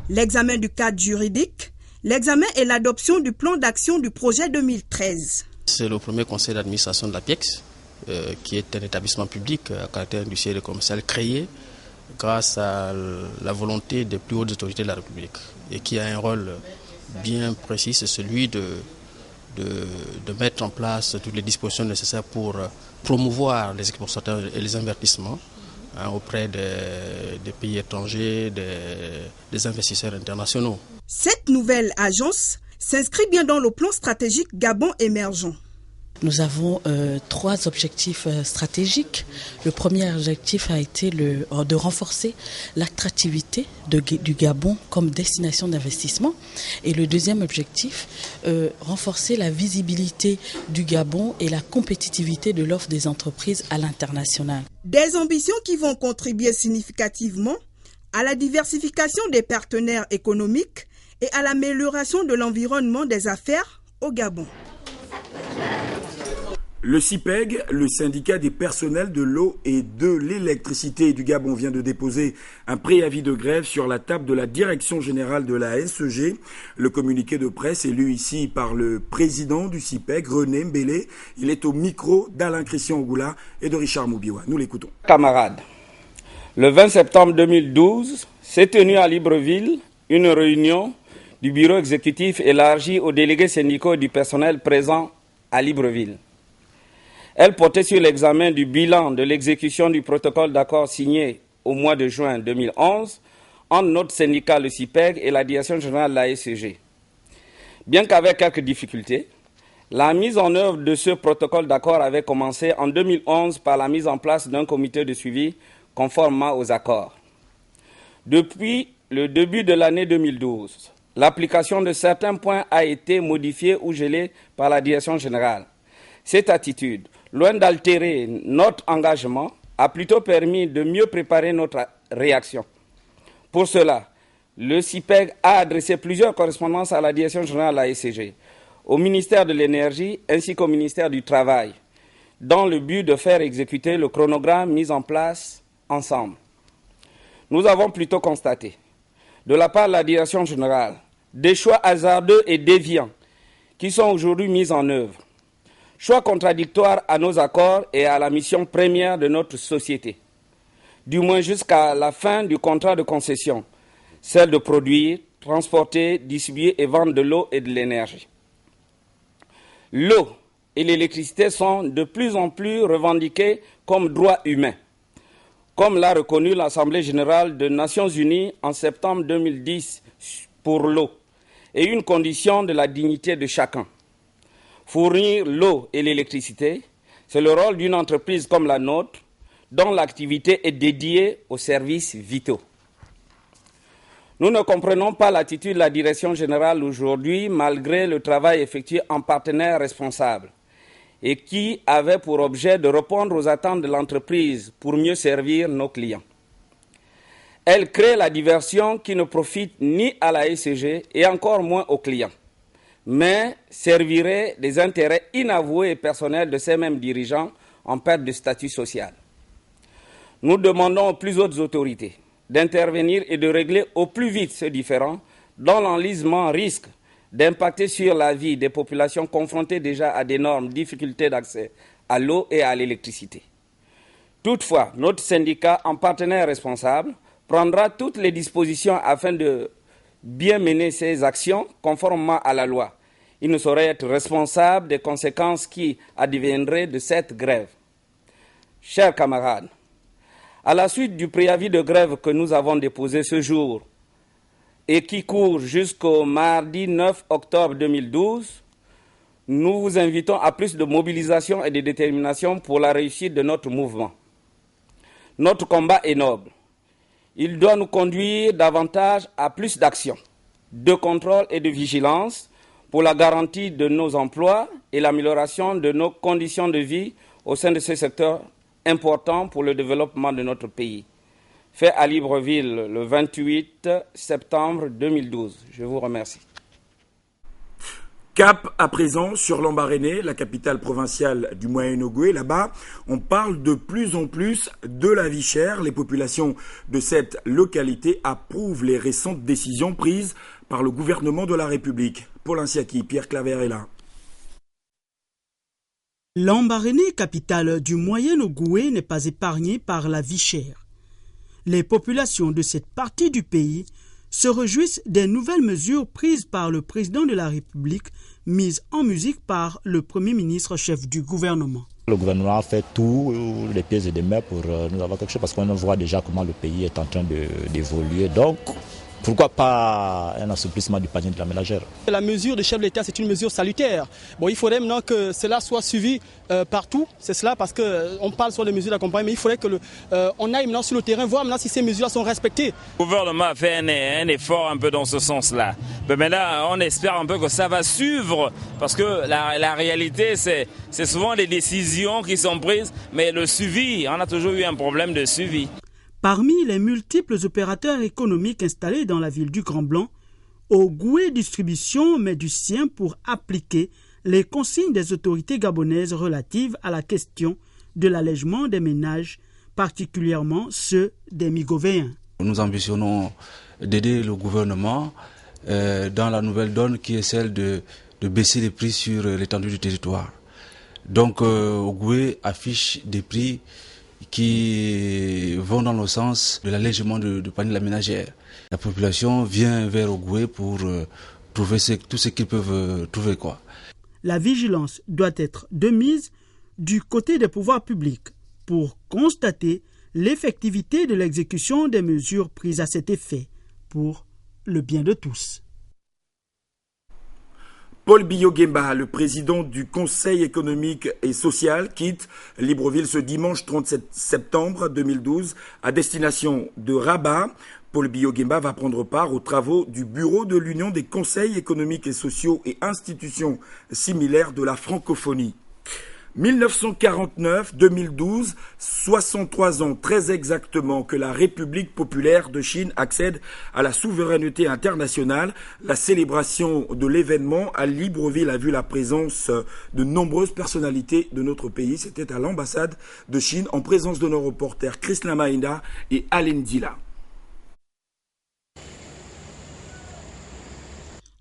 L'examen du cadre juridique, l'examen et l'adoption du plan d'action du projet 2013. C'est le premier conseil d'administration de l'APIEX, qui est un établissement public à caractère industriel et commercial créé grâce à la volonté des plus hautes autorités de la République et qui a un rôle bien précis, c'est celui de mettre en place toutes les dispositions nécessaires pour promouvoir les exportateurs et les investissements auprès des pays étrangers, des investisseurs internationaux. Cette nouvelle agence s'inscrit bien dans le plan stratégique Gabon émergent. Nous avons 3 objectifs stratégiques. Le premier objectif a été de renforcer l'attractivité du Gabon comme destination d'investissement. Et le deuxième objectif, renforcer la visibilité du Gabon et la compétitivité de l'offre des entreprises à l'international. Des ambitions qui vont contribuer significativement à la diversification des partenaires économiques et à l'amélioration de l'environnement des affaires au Gabon. Le CIPEG, le syndicat des personnels de l'eau et de l'électricité du Gabon, vient de déposer un préavis de grève sur la table de la direction générale de la SEG. Le communiqué de presse est lu ici par le président du CIPEG, René Mbélé. Il est au micro d'Alain-Christian Ogoula et de Richard Moubiwa. Nous l'écoutons. Camarades, le 20 septembre 2012, s'est tenue à Libreville une réunion du bureau exécutif élargi aux délégués syndicaux du personnel présent à Libreville. Elle portait sur l'examen du bilan de l'exécution du protocole d'accord signé au mois de juin 2011 entre notre syndicat, le CIPEG, et la direction générale de la SEG. Bien qu'avec quelques difficultés, la mise en œuvre de ce protocole d'accord avait commencé en 2011 par la mise en place d'un comité de suivi conformément aux accords. Depuis le début de l'année 2012, l'application de certains points a été modifiée ou gelée par la direction générale. Cette attitude, loin d'altérer notre engagement, a plutôt permis de mieux préparer notre réaction. Pour cela, le CIPEG a adressé plusieurs correspondances à la direction générale de la SEG, au ministère de l'Énergie ainsi qu'au ministère du Travail, dans le but de faire exécuter le chronogramme mis en place ensemble. Nous avons plutôt constaté, de la part de la direction générale, des choix hasardeux et déviants qui sont aujourd'hui mis en œuvre. Choix contradictoires à nos accords et à la mission première de notre société, du moins jusqu'à la fin du contrat de concession, celle de produire, transporter, distribuer et vendre de l'eau et de l'énergie. L'eau et l'électricité sont de plus en plus revendiquées comme droits humains, comme l'a reconnu l'Assemblée générale des Nations unies en septembre 2010 pour l'eau, et une condition de la dignité de chacun. Fournir l'eau et l'électricité, c'est le rôle d'une entreprise comme la nôtre, dont l'activité est dédiée aux services vitaux. Nous ne comprenons pas l'attitude de la direction générale aujourd'hui, malgré le travail effectué en partenaire responsable, et qui avait pour objet de répondre aux attentes de l'entreprise pour mieux servir nos clients. Elle crée la diversion qui ne profite ni à la SEG et encore moins aux clients, mais servirait des intérêts inavoués et personnels de ces mêmes dirigeants en perte de statut social. Nous demandons aux plus hautes autorités d'intervenir et de régler au plus vite ce différend dont l'enlisement risque d'impacter sur la vie des populations confrontées déjà à d'énormes difficultés d'accès à l'eau et à l'électricité. Toutefois, notre syndicat, en partenaire responsable, prendra toutes les dispositions afin de bien mener ses actions conformément à la loi. Il ne saurait être responsable des conséquences qui adviendraient de cette grève. Chers camarades, à la suite du préavis de grève que nous avons déposé ce jour et qui court jusqu'au mardi 9 octobre 2012, nous vous invitons à plus de mobilisation et de détermination pour la réussite de notre mouvement. Notre combat est noble. Il doit nous conduire davantage à plus d'action, de contrôle et de vigilance pour la garantie de nos emplois et l'amélioration de nos conditions de vie au sein de ce secteur important pour le développement de notre pays. Fait à Libreville le 28 septembre 2012. Je vous remercie. Cap à présent sur Lambaréné, la capitale provinciale du Moyen-Ogooué. Là-bas, on parle de plus en plus de la vie chère. Les populations de cette localité approuvent les récentes décisions prises par le gouvernement de la République. Paul Insiaki, Pierre Claver est là. Lambaréné, capitale du Moyen-Ogooué, n'est pas épargnée par la vie chère. Les populations de cette partie du pays se réjouissent des nouvelles mesures prises par le président de la République, mises en musique par le Premier ministre chef du gouvernement. Le gouvernement a fait tous les pieds et des mains pour nous avoir quelque chose parce qu'on voit déjà comment le pays est en train d'évoluer. Donc, pourquoi pas un assouplissement du panier de la ménagère? La mesure du chef de l'État, c'est une mesure salutaire. Bon, il faudrait maintenant que cela soit suivi partout. C'est cela parce qu'on parle sur les mesures d'accompagnement, mais il faudrait qu'on aille maintenant sur le terrain, voir maintenant si ces mesures sont respectées. Le gouvernement a fait un effort un peu dans ce sens-là. Mais maintenant, on espère un peu que ça va suivre parce que la réalité, c'est souvent des décisions qui sont prises, mais le suivi, on a toujours eu un problème de suivi. Parmi les multiples opérateurs économiques installés dans la ville du Grand Blanc, Ogooué Distribution met du sien pour appliquer les consignes des autorités gabonaises relatives à la question de l'allègement des ménages, particulièrement ceux des Migovéens. Nous ambitionnons d'aider le gouvernement dans la nouvelle donne qui est celle de baisser les prix sur l'étendue du territoire. Donc Ogooué affiche des prix qui vont dans le sens de l'allègement du panier de la ménagère. La population vient vers Ogooué pour trouver tout ce qu'ils peuvent trouver, quoi. La vigilance doit être de mise du côté des pouvoirs publics pour constater l'effectivité de l'exécution des mesures prises à cet effet pour le bien de tous. Paul Biyo-Gemba, le président du Conseil économique et social, quitte Libreville ce dimanche 37 septembre 2012 à destination de Rabat. Paul Biyo-Gemba va prendre part aux travaux du Bureau de l'Union des conseils économiques et sociaux et institutions similaires de la francophonie. 1949-2012, 63 ans très exactement que la République populaire de Chine accède à la souveraineté internationale. La célébration de l'événement à Libreville a vu la présence de nombreuses personnalités de notre pays. C'était à l'ambassade de Chine en présence de nos reporters Chris Lamaïnda et Aline Dila.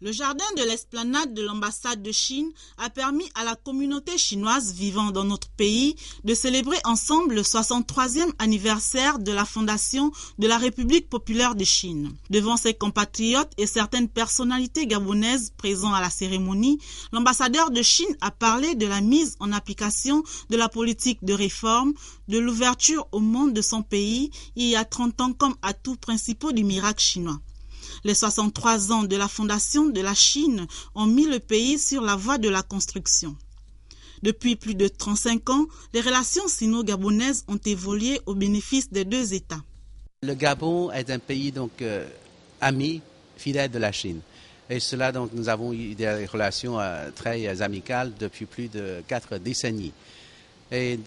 Le jardin de l'esplanade de l'ambassade de Chine a permis à la communauté chinoise vivant dans notre pays de célébrer ensemble le 63e anniversaire de la fondation de la République populaire de Chine. Devant ses compatriotes et certaines personnalités gabonaises présents à la cérémonie, l'ambassadeur de Chine a parlé de la mise en application de la politique de réforme, de l'ouverture au monde de son pays il y a 30 ans comme atouts principaux du miracle chinois. Les 63 ans de la fondation de la Chine ont mis le pays sur la voie de la construction. Depuis plus de 35 ans, les relations sino-gabonaises ont évolué au bénéfice des deux États. Le Gabon est un pays ami, fidèle de la Chine. Et cela, nous avons eu des relations très amicales depuis plus de 4 décennies. Et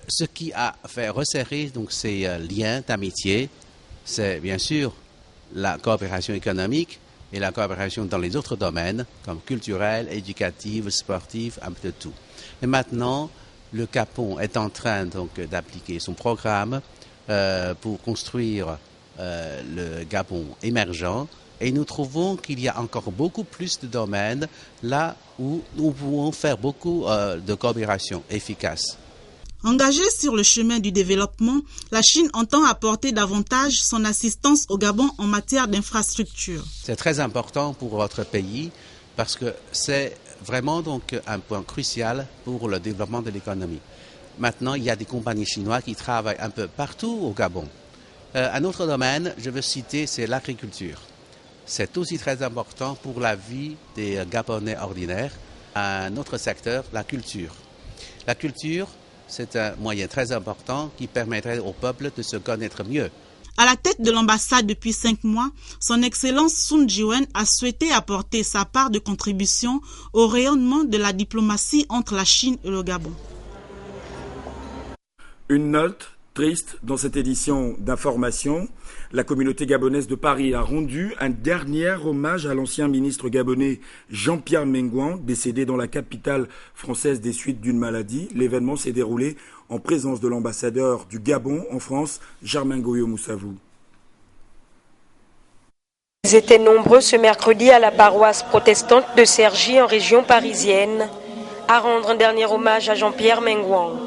ce qui a fait resserrer ces liens d'amitié, c'est bien sûr la coopération économique et la coopération dans les autres domaines, comme culturel, éducatif, sportif, un peu de tout. Et maintenant, le Gabon est en train d'appliquer son programme pour construire le Gabon émergent. Et nous trouvons qu'il y a encore beaucoup plus de domaines là où nous pouvons faire beaucoup de coopération efficace. Engagée sur le chemin du développement, la Chine entend apporter davantage son assistance au Gabon en matière d'infrastructure. C'est très important pour votre pays parce que c'est vraiment un point crucial pour le développement de l'économie. Maintenant, il y a des compagnies chinoises qui travaillent un peu partout au Gabon. Un autre domaine, je veux citer, c'est l'agriculture. C'est aussi très important pour la vie des Gabonais ordinaires. Un autre secteur, la culture. La culture, c'est un moyen très important qui permettrait au peuple de se connaître mieux. À la tête de l'ambassade depuis 5 mois, son Excellence Sun Jiwen a souhaité apporter sa part de contribution au rayonnement de la diplomatie entre la Chine et le Gabon. Une note Triste, dans cette édition d'information, la communauté gabonaise de Paris a rendu un dernier hommage à l'ancien ministre gabonais Jean-Pierre Mengouan, décédé dans la capitale française des suites d'une maladie. L'événement s'est déroulé en présence de l'ambassadeur du Gabon en France, Germain Goyo-Moussavou. Ils étaient nombreux ce mercredi à la paroisse protestante de Cergy en région parisienne à rendre un dernier hommage à Jean-Pierre Mengouan.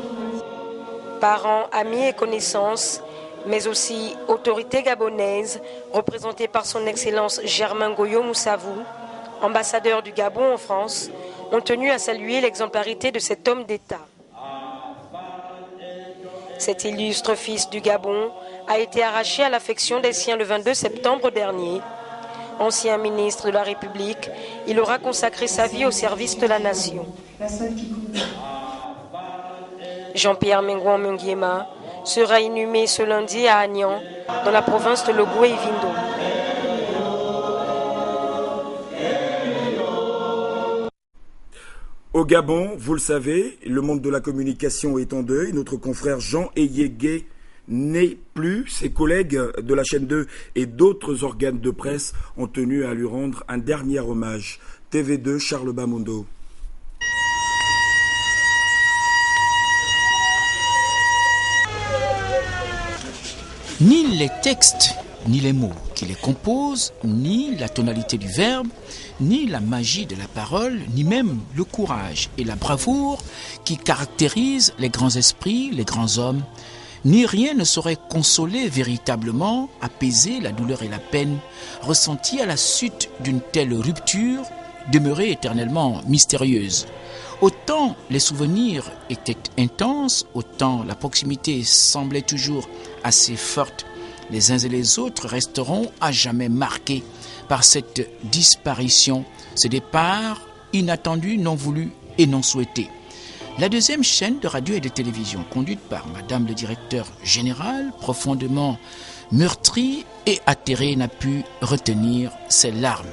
Parents, amis et connaissances, mais aussi autorités gabonaises, représentées par son Excellence Germain Goyo-Moussavou, ambassadeur du Gabon en France, ont tenu à saluer l'exemplarité de cet homme d'État. Cet illustre fils du Gabon a été arraché à l'affection des siens le 22 septembre dernier. Ancien ministre de la République, il aura consacré sa vie au service de la nation. Jean-Pierre Mengouan Mungiema sera inhumé ce lundi à Agnan, dans la province de Logoué-Vindo. Au Gabon, vous le savez, le monde de la communication est en deuil. Notre confrère Jean Eyégué n'est plus. Ses collègues de la chaîne 2 et d'autres organes de presse ont tenu à lui rendre un dernier hommage. TV2, Charles Bamondo. Ni les textes, ni les mots qui les composent, ni la tonalité du verbe, ni la magie de la parole, ni même le courage et la bravoure qui caractérisent les grands esprits, les grands hommes, ni rien ne saurait consoler véritablement, apaiser la douleur et la peine ressenties à la suite d'une telle rupture, demeurée éternellement mystérieuse. Autant les souvenirs étaient intenses, autant la proximité semblait toujours assez forte. Les uns et les autres resteront à jamais marqués par cette disparition, ce départ inattendu, non voulu et non souhaité. La deuxième chaîne de radio et de télévision, conduite par Madame le directeur général, profondément meurtrie et atterrée, n'a pu retenir ses larmes.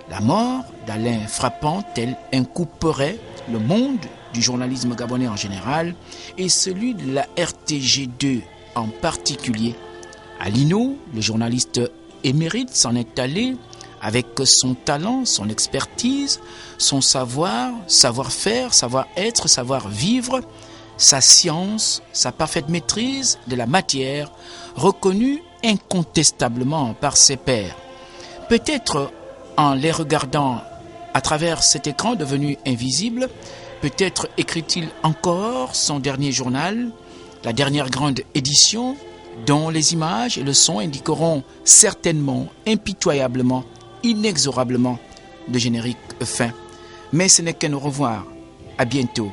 La mort d'Alain Frappant, tel un coup porait le monde du journalisme gabonais en général et celui de la RTG2 en particulier. Alino, le journaliste émérite, s'en est allé avec son talent, son expertise, son savoir, savoir-faire, savoir-être, savoir-vivre, sa science, sa parfaite maîtrise de la matière, reconnue incontestablement par ses pairs. Peut-être en les regardant à travers cet écran devenu invisible, peut-être écrit-il encore son dernier journal, la dernière grande édition, dont les images et le son indiqueront certainement, impitoyablement, inexorablement le générique fin. Mais ce n'est qu'un au revoir. À bientôt.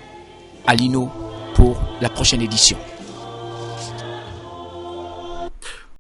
Alino pour la prochaine édition.